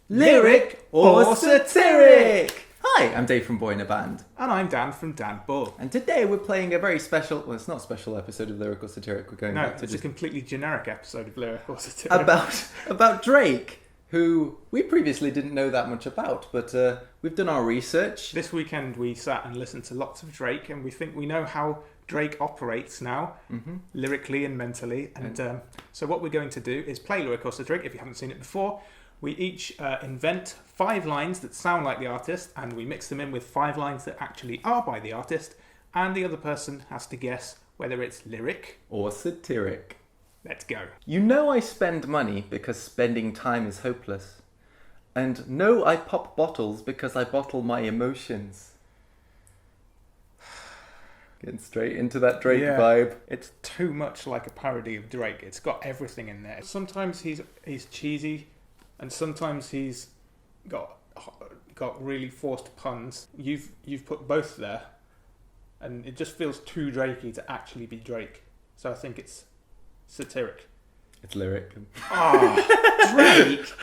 Lyric or Satiric? Hi, I'm Dave from Boyinaband. And I'm Dan from Dan Bull. And today we're playing a very special, well, it's not a special episode of Lyric or Satiric. We're going back to it's just a completely generic episode of Lyric or Satiric. about Drake, who we previously didn't know that much about, but we've done our research. This weekend we sat and listened to lots of Drake, and we think we know how Drake operates now, lyrically and mentally. And so what we're going to do is play Lyric or Satiric. If you haven't seen it before, we each invent 5 lines that sound like the artist, and we mix them in with 5 lines that actually are by the artist, and the other person has to guess whether it's lyric or satiric. Let's go. You know I spend money because spending time is hopeless. And no, I pop bottles because I bottle my emotions. Getting straight into that Drake vibe. It's too much like a parody of Drake. It's got everything in there. Sometimes he's cheesy, and sometimes he's got really forced puns. You've put both there, and it just feels too Drakey to actually be Drake. So I think it's satiric. It's lyric. Drake!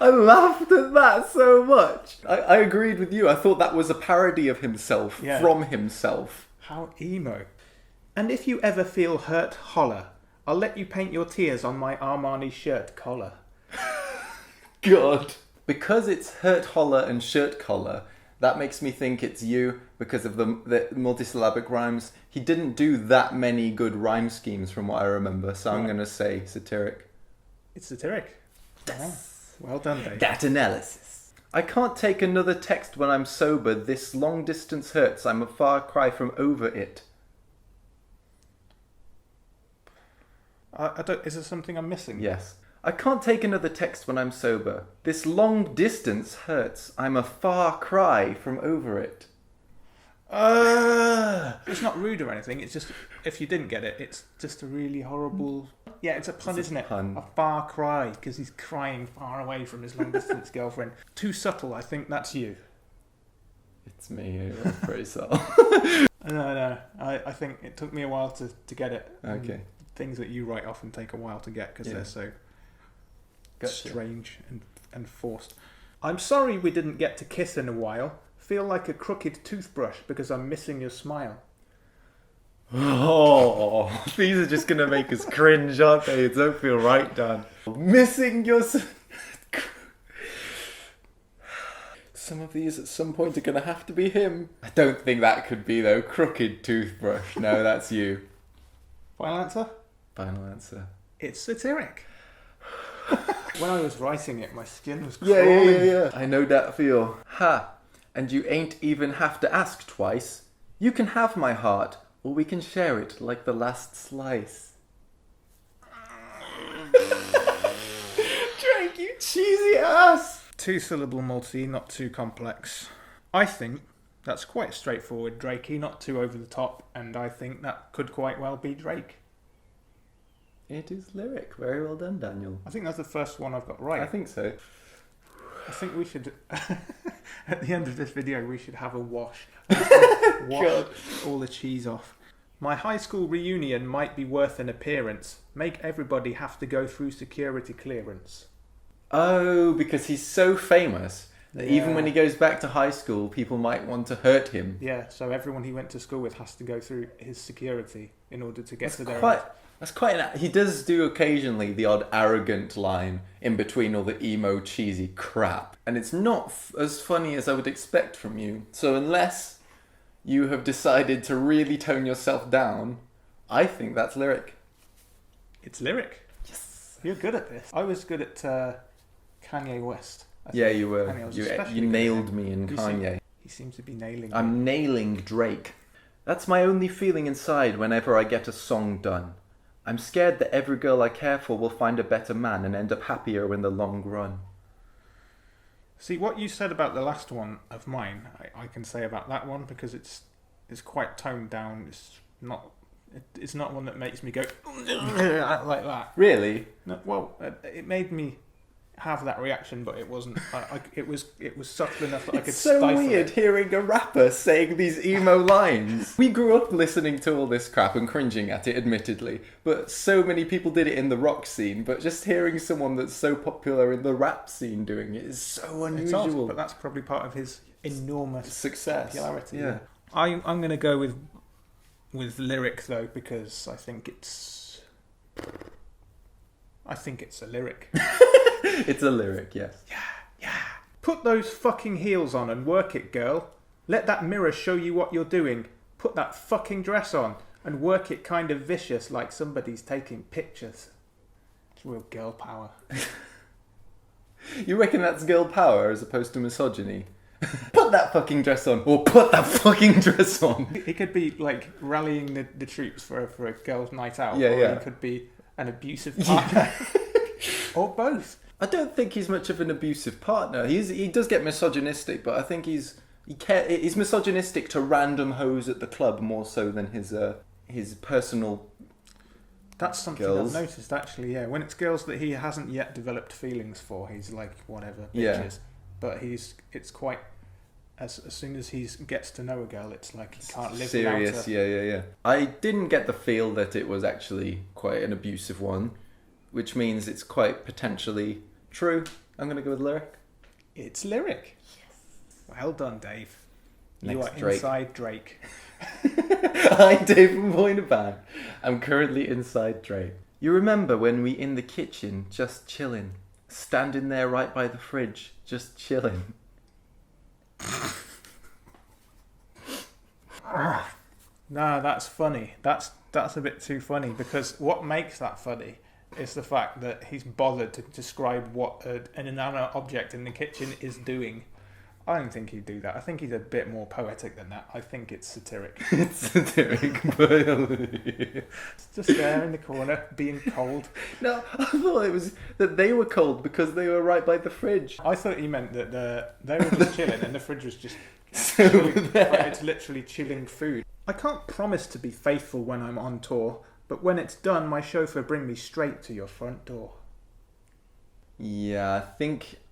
I laughed at that so much. I agreed with you. I thought that was a parody of himself, from himself. How emo. And if you ever feel hurt, holler. I'll let you paint your tears on my Armani shirt collar. God. Because it's hurt holler and shirt collar, that makes me think it's you because of the multisyllabic rhymes. He didn't do that many good rhyme schemes from what I remember, so I'm going to say satiric. It's satiric. Yes. Well done, Dave. That analysis. I can't take another text when I'm sober. This long distance hurts. I'm a far cry from over it. Is there something I'm missing? Yes. I can't take another text when I'm sober. This long distance hurts. I'm a far cry from over it. It's not rude or anything. It's just, if you didn't get it, it's just a really horrible... Yeah, it's a pun, isn't it? Pun. A far cry, because he's crying far away from his long distance girlfriend. Too subtle, I think that's you. It's me. That's pretty subtle. No. I think it took me a while to get it. Okay. Things that you write often take a while to get because they're so strange and forced. I'm sorry we didn't get to kiss in a while. Feel like a crooked toothbrush because I'm missing your smile. Oh, these are just going to make us cringe, aren't they? It don't feel right, Dan. Missing your... Some of these at some point are going to have to be him. I don't think that could be, though. Crooked toothbrush. No, that's you. Final answer? Final answer. It's satiric. When I was writing it, my skin was crawling. Yeah. I know that feel. Ha! And you ain't even have to ask twice. You can have my heart, or we can share it like the last slice. Drake, you cheesy ass! 2-syllable multi, not too complex. I think that's quite straightforward, Drakey, not too over the top, and I think that could quite well be Drake. It is lyric. Very well done, Daniel. I think that's the first one I've got right. I think so. I think we should, at the end of this video, we should have a wash. Wash all the cheese off. My high school reunion might be worth an appearance. Make everybody have to go through security clearance. Oh, because he's so famous that even when he goes back to high school, people might want to hurt him. Yeah, so everyone he went to school with has to go through his security in order to get to their... That's quite he does do occasionally the odd arrogant line in between all the emo cheesy crap. And it's not as funny as I would expect from you. So unless you have decided to really tone yourself down, I think that's lyric. It's lyric. Yes. You're good at this. I was good at Kanye West. Yeah, you were. You nailed me in Kanye. He seems to be nailing me. I'm nailing Drake. That's my only feeling inside whenever I get a song done. I'm scared that every girl I care for will find a better man and end up happier in the long run. See, what you said about the last one of mine, I can say about that one because it's quite toned down. It's not one that makes me go like that. Really? No, well, it made me have that reaction, but it wasn't. It was subtle enough that I could It's so stifle weird it. hearing a rapper saying these emo lines. We grew up listening to all this crap and cringing at it, admittedly, but so many people did it in the rock scene. But just hearing someone that's so popular in the rap scene doing it is so It's unusual. odd, but that's probably part of his enormous Success. popularity. Yeah. I'm going to go with lyric though, because I think it's a lyric. It's a lyric, yes. Yeah. Put those fucking heels on and work it, girl. Let that mirror show you what you're doing. Put that fucking dress on and work it kind of vicious like somebody's taking pictures. It's real girl power. You reckon that's girl power as opposed to misogyny? Put that fucking dress on, or put that fucking dress on. He could be like rallying the troops for a girls' night out, Yeah, or yeah. he could be an abusive partner, or both. I don't think he's much of an abusive partner. He does get misogynistic, but I think he's misogynistic to random hoes at the club more so than his personal. That's something girls. I've noticed actually. Yeah, when it's girls that he hasn't yet developed feelings for, he's like whatever bitches. Yeah. But it's quite as soon as he gets to know a girl, it's like he can't live Serious, without her. yeah. I didn't get the feel that it was actually quite an abusive one, which means it's quite potentially true. I'm going to go with lyric. It's lyric. Yes. Well done, Dave. You Next, are Drake. inside Drake. Hi, Dave from Boyinaband. I'm currently inside Drake. You remember when we in the kitchen just chillin', standing there right by the fridge, just chillin'. No, that's funny. That's a bit too funny, because what makes that funny is the fact that he's bothered to describe what an inanimate object in the kitchen is doing. I don't think he'd do that. I think he's a bit more poetic than that. I think it's satiric. It's satiric, but It's just there in the corner, being cold. no, I thought it was that they were cold because they were right by the fridge. I thought he meant that they were just chilling and the fridge was just So chilling. there. It's literally chilling food. I can't promise to be faithful when I'm on tour, but when it's done, my chauffeur bring me straight to your front door. Yeah,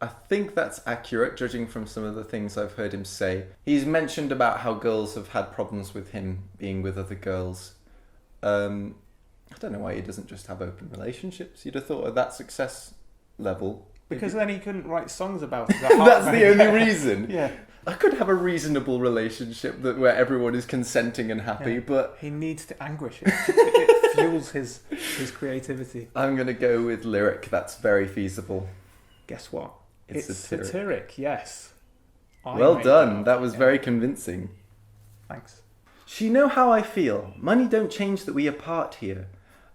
I think that's accurate, judging from some of the things I've heard him say. He's mentioned about how girls have had problems with him being with other girls. I don't know why he doesn't just have open relationships. You'd have thought at that success level. Because then he couldn't write songs about it. That's the only reason. Yeah. I could have a reasonable relationship where everyone is consenting and happy, Yeah. but He needs to anguish it. It fuels his creativity. I'm going to go with lyric. That's very feasible. Guess what? It's satiric. satiric, yes. I Well made done. up. That was Yeah. very convincing. Thanks. She know how I feel. Money don't change that we apart here.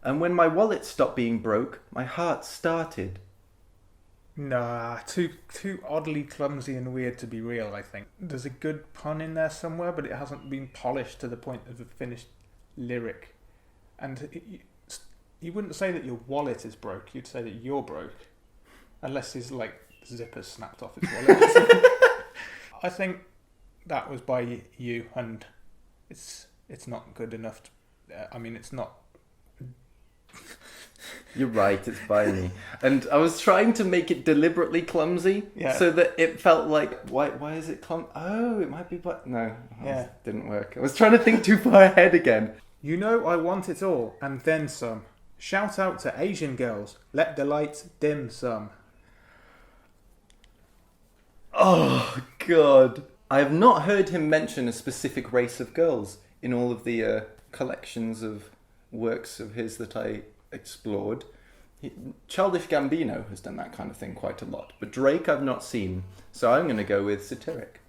And when my wallet stopped being broke, my heart started. Nah, too oddly clumsy and weird to be real, I think. There's a good pun in there somewhere, but it hasn't been polished to the point of a finished lyric. And you wouldn't say that your wallet is broke, you'd say that you're broke. Unless his, zipper snapped off his wallet. I think that was by you, and it's not good enough to... it's not... You're right, it's by me. And I was trying to make it deliberately clumsy, Yeah. so that it felt like, why is it Oh, it might be no. Yeah. Didn't work. I was trying to think too far ahead again. You know I want it all, and then some. Shout out to Asian girls. Let the lights dim some. Oh, God. I have not heard him mention a specific race of girls in all of the collections of works of his that I explored. Childish Gambino has done that kind of thing quite a lot, but Drake I've not seen, so I'm going to go with satiric.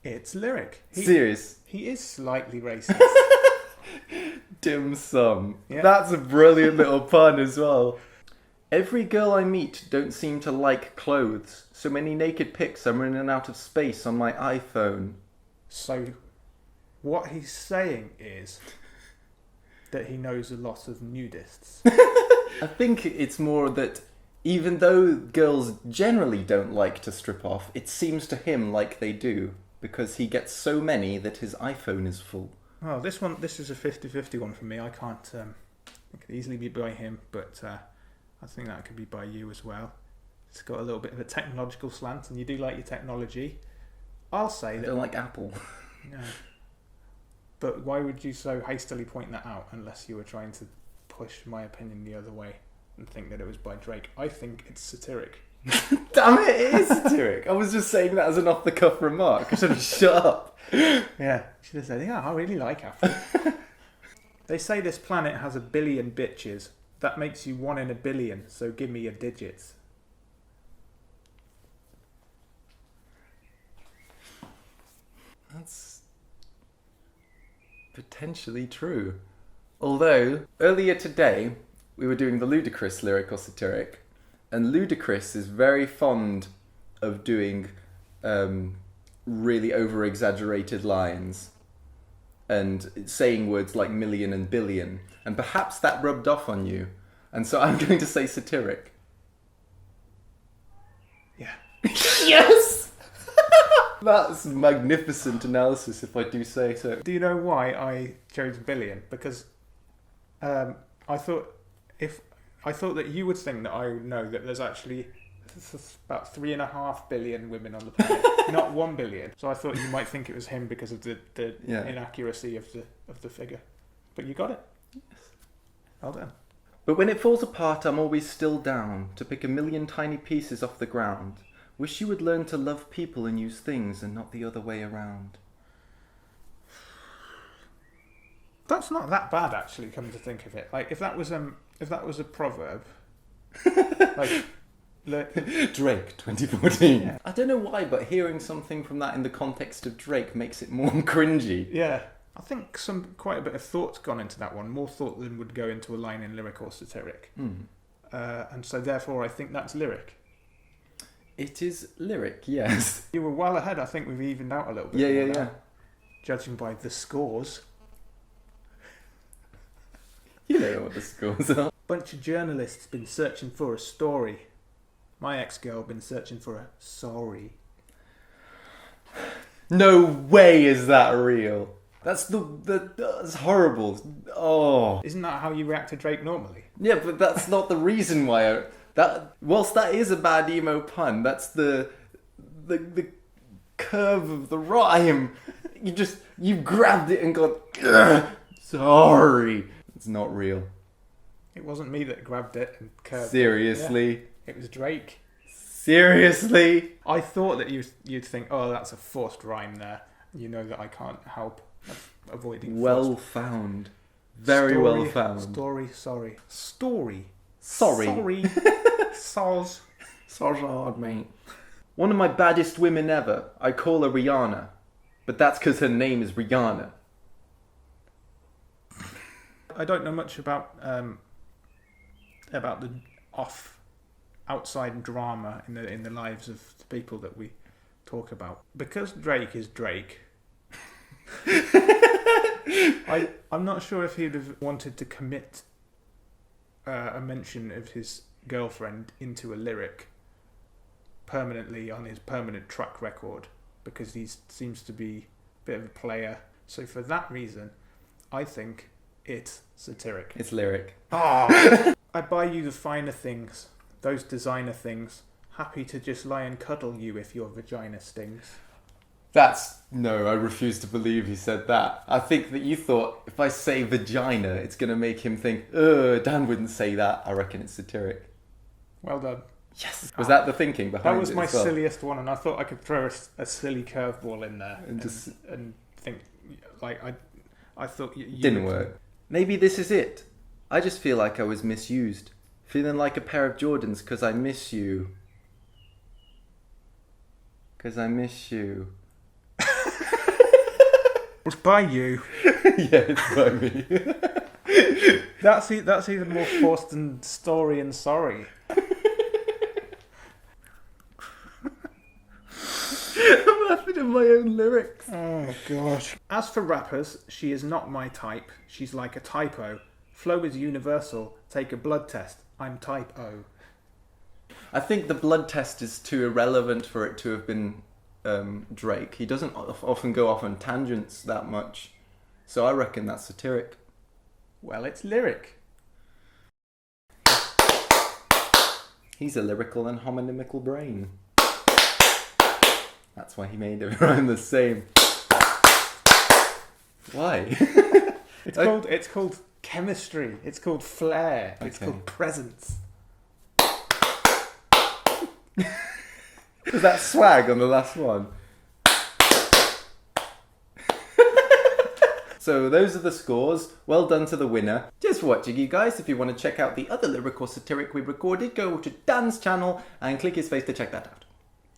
It's lyric. Serious. He is slightly racist. Dim sum. Yeah. That's a brilliant little pun as well. Every girl I meet don't seem to like clothes. So many naked pics I'm running out of space on my iPhone. So, what he's saying is that he knows a lot of nudists. I think it's more that even though girls generally don't like to strip off, it seems to him like they do, because he gets so many that his iPhone is full. Oh, this is a 50-50 one for me. I can't... it could easily be by him, but I think that could be by you as well. It's got a little bit of a technological slant, and you do like your technology. I'll say I that. don't like Apple. No. But why would you so hastily point that out unless you were trying to push my opinion the other way and think that it was by Drake? I think it's satiric. Damn it, it is satiric. I was just saying that as an off-the-cuff remark. I should have shut up. Yeah, should have said, yeah, I really like Apple. They say this planet has 1 billion bitches. That makes you 1 in a billion, so give me your digits. That's potentially true. Although, earlier today, we were doing the ludicrous lyric or satiric, and Ludacris is very fond of doing really over-exaggerated lines and saying words like million and billion, and perhaps that rubbed off on you, and so I'm going to say satiric. Yeah. Yes! That's magnificent analysis, if I do say so. Do you know why I chose billion? Because I thought that you would think that I know that there's actually about 3.5 billion women on the planet, not 1 billion. So I thought you might think it was him because of the inaccuracy of the figure. But you got it. Yes. Well done. But when it falls apart, I'm always still down to pick 1,000,000 tiny pieces off the ground. Wish you would learn to love people and use things and not the other way around. That's not that bad, actually. Come to think of it, like if that was a proverb, like Drake 2014. Yeah. I don't know why, but hearing something from that in the context of Drake makes it more cringy. yeah, I think quite a bit of thought's gone into that one, more thought than would go into a line in lyric or satiric, and so therefore I think that's lyric. It is lyric, yes. You were well ahead. I think we've evened out a little bit. Yeah. Now, judging by the scores. You know what the scores are. Bunch of journalists been searching for a story. My ex-girl been searching for a sorry. No way is that real. That's that's horrible. Oh. Isn't that how you react to Drake normally? Yeah, but that's not the reason why whilst that is a bad emo pun, that's the curve of the rhyme. You grabbed it and got sorry. It's not real. It wasn't me that grabbed it and curved Seriously? it. Yeah, it was Drake. Seriously? I thought that you'd think, oh, that's a forced rhyme there. You know that I can't help avoiding Well found. Very well found. Story, sorry. Story. Sorry. Sorry. Soz. So hard, mate. One of my baddest women ever. I call her Rihanna. But that's because her name is Rihanna. I don't know much about the outside drama in the lives of the people that we talk about. Because Drake is Drake, I'm not sure if he'd have wanted to commit a mention of his girlfriend into a lyric permanently on his permanent track record, because he seems to be a bit of a player. So for that reason, I think it's satiric. It's lyric. I buy you the finer things, those designer things. Happy to just lie and cuddle you if your vagina stings. No, I refuse to believe he said that. I think that you thought if I say vagina, it's going to make him think, Dan wouldn't say that. I reckon it's satiric. Well done. Yes. Was that the thinking behind it? That was my as well? silliest one, and I thought I could throw a silly curveball in there and think, like, I thought you didn't work. Maybe this is it. I just feel like I was misused. Feeling like a pair of Jordans because I miss you. Because I miss you. It's by you. Yeah, it's by me. That's even more forced than story and sorry. I'm laughing at my own lyrics. Oh, gosh. As for rappers, she is not my type. She's like a typo. Flow is universal. Take a blood test. I'm type O. I think the blood test is too irrelevant for it to have been Drake. He doesn't often go off on tangents that much. So I reckon that's satiric. Well, it's lyric. He's a lyrical and homonymical brain. That's why he made it rhyme the same. Why? It's called chemistry. It's called flair. It's Okay. called presence. Was that swag on the last one? So those are the scores. Well done to the winner. Just for watching, you guys. If you want to check out the other lyric or satiric we recorded, go to Dan's channel and click his face to check that out.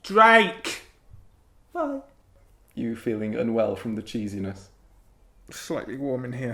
Drake! Bye. You feeling unwell from the cheesiness? Slightly warm in here.